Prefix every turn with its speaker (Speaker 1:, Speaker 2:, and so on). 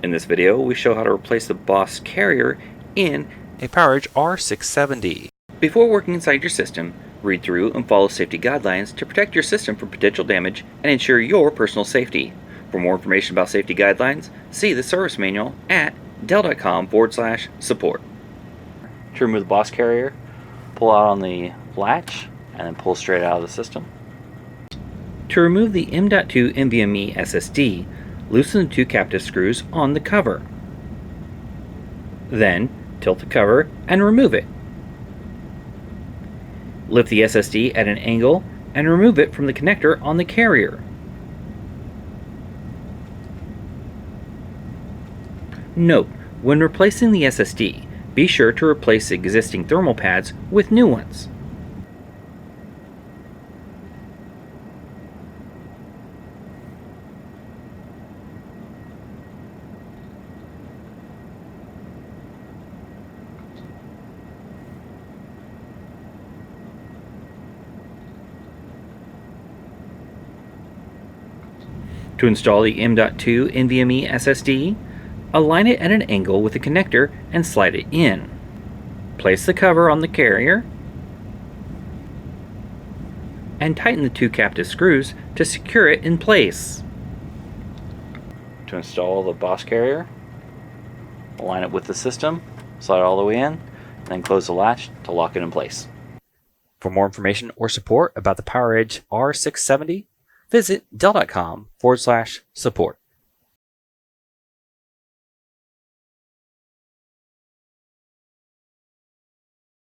Speaker 1: In this video, we show how to replace the BOSS carrier in a PowerEdge R670. Before working inside your system, read through and follow safety guidelines to protect your system from potential damage and ensure your personal safety. For more information about safety guidelines, see the service manual at dell.com/support. To remove the BOSS carrier, pull out on the latch and then pull straight out of the system. To remove the M.2 NVMe SSD, loosen the two captive screws on the cover. Then, tilt the cover and remove it. Lift the SSD at an angle and remove it from the connector on the carrier. Note, when replacing the SSD, be sure to replace existing thermal pads with new ones. To install the M.2 NVMe SSD, align it at an angle with the connector and slide it in. Place the cover on the carrier and tighten the two captive screws to secure it in place. To install the BOSS carrier, align it with the system, slide it all the way in, and then close the latch to lock it in place. For more information or support about the PowerEdge R670, visit dell.com/support.